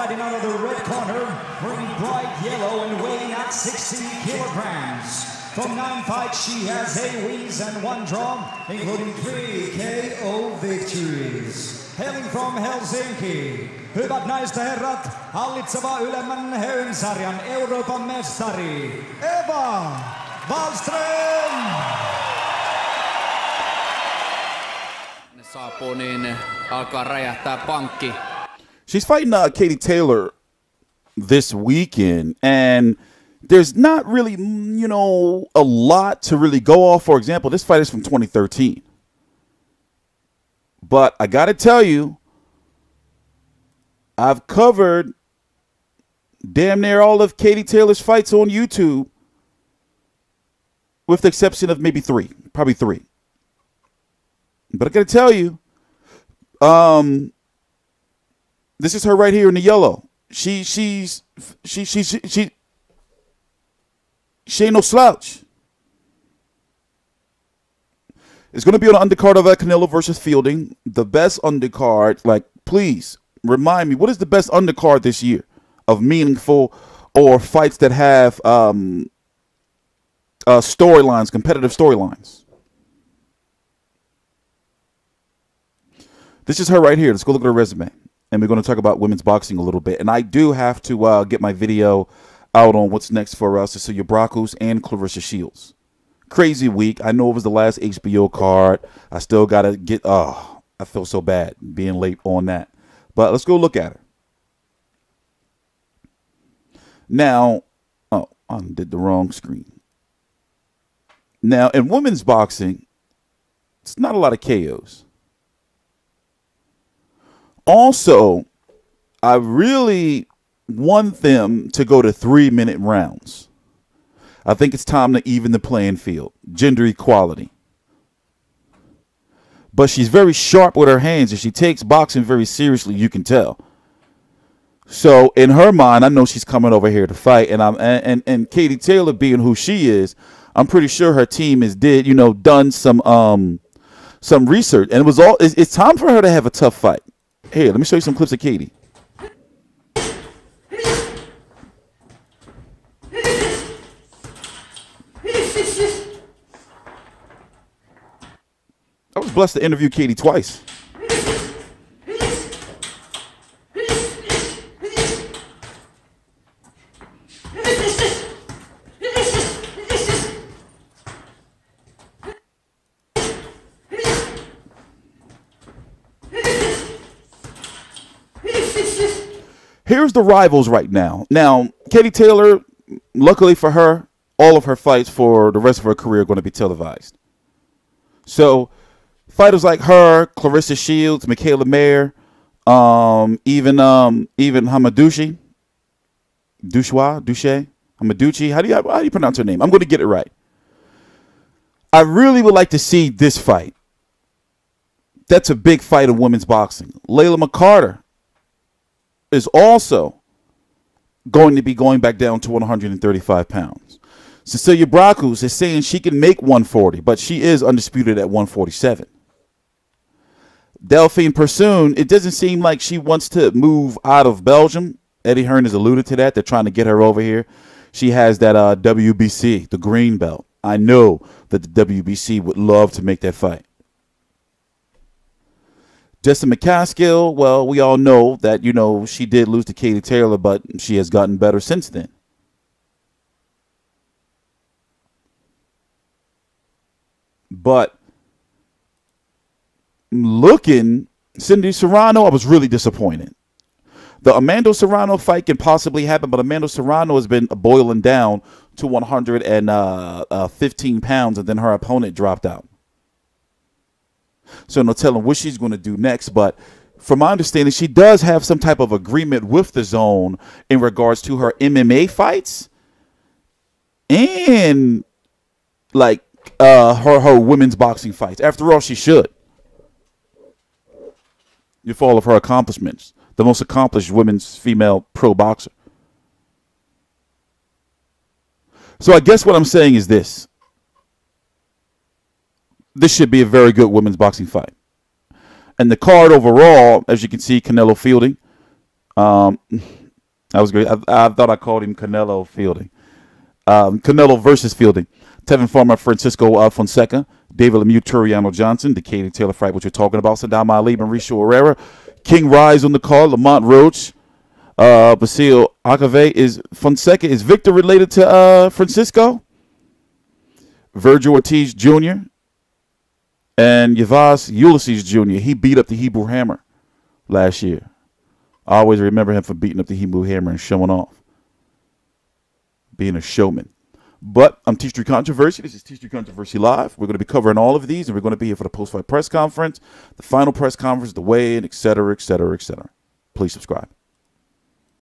fighting out of the red corner, wearing bright yellow and weighing at 60 kilograms. From 9 fights, she has 8 wins and 1 draw, including 3 KO victories. Hailing from Helsinki, hyvät naiset ja herrat, hallitseva ylemmän heyn-sarjan Euroopan mestari, Eva Wahlstrom! Saapuu, niin alkaa räjähtää pankki. She's fighting Katie Taylor this weekend, and there's not really, a lot to really go off. For example, this fight is from 2013. But I got to tell you, I've covered damn near all of Katie Taylor's fights on YouTube, with the exception of maybe 3, probably 3. But I got to tell you, this is her right here in the yellow. She ain't no slouch. It's going to be on the undercard of Canelo versus Fielding. The best undercard. Like, please remind me, what is the best undercard this year of meaningful or fights that have storylines, competitive storylines? This is her right here. Let's go look at her resume. And we're going to talk about women's boxing a little bit. And I do have to get my video out on what's next for Cecilia Brækhus and Claressa Shields. Crazy week. I know it was the last HBO card. I still got to get, I feel so bad being late on that. But let's go look at her. Now, I did the wrong screen. Now, in women's boxing, it's not a lot of KOs. Also, I really want them to go to 3-minute rounds. I think it's time to even the playing field. Gender equality. But she's very sharp with her hands, and she takes boxing very seriously, you can tell. So in her mind, I know she's coming over here to fight, and Katie Taylor being who she is, I'm pretty sure her team has done some research, and it's time for her to have a tough fight. Here, let me show you some clips of Katie. I was blessed to interview Katie twice. Here's the rivals right now. Now, Katie Taylor, luckily for her, all of her fights for the rest of her career are going to be televised. So, fighters like her, Claressa Shields, Michaela Mayer, even Hamadushi, Hamaduchi. How do you pronounce her name? I'm going to get it right. I really would like to see this fight. That's a big fight in women's boxing. Layla McCarter is also going to be going back down to 135 pounds. Cecilia Brækhus is saying she can make 140, but she is undisputed at 147. Delphine Persoon, it doesn't seem like she wants to move out of Belgium. Eddie Hearn has alluded to that. They're trying to get her over here. She has that WBC, the green belt. I know that the WBC would love to make that fight. Jessica McCaskill, well, we all know that, she did lose to Katie Taylor, but she has gotten better since then. But looking, Cindy Serrano, I was really disappointed. The Amanda Serrano fight can possibly happen, but Amanda Serrano has been boiling down to 115 pounds, and then her opponent dropped out. So no telling what she's going to do next. But from my understanding, she does have some type of agreement with the DAZN in regards to her MMA fights and like her women's boxing fights. After all, she should. For all of her accomplishments, the most accomplished women's female pro boxer. So I guess what I'm saying is this. This should be a very good women's boxing fight. And the card overall, as you can see, Canelo Fielding, That was great. I thought I called him Canelo Fielding. Canelo versus Fielding. Tevin Farmer, Francisco Fonseca, David Lemieux, Turiano Johnson, the Katie Taylor fight, which we're talking about, Saddam Ali, Mauricio Herrera, King Rise on the card, Lamont Roach, Basil Agave. Is Fonseca, is Victor related to Francisco? Virgil Ortiz Jr. and Yavas Ulysses Jr. He beat up the Hebrew Hammer last year. I always remember him for beating up the Hebrew Hammer and showing off. Being a showman. But I'm TstreeT Controversy. This is TstreeT Controversy Live. We're going to be covering all of these, and we're going to be here for the post-fight press conference, the final press conference, the weigh-in, etc., etc., etc. Please subscribe.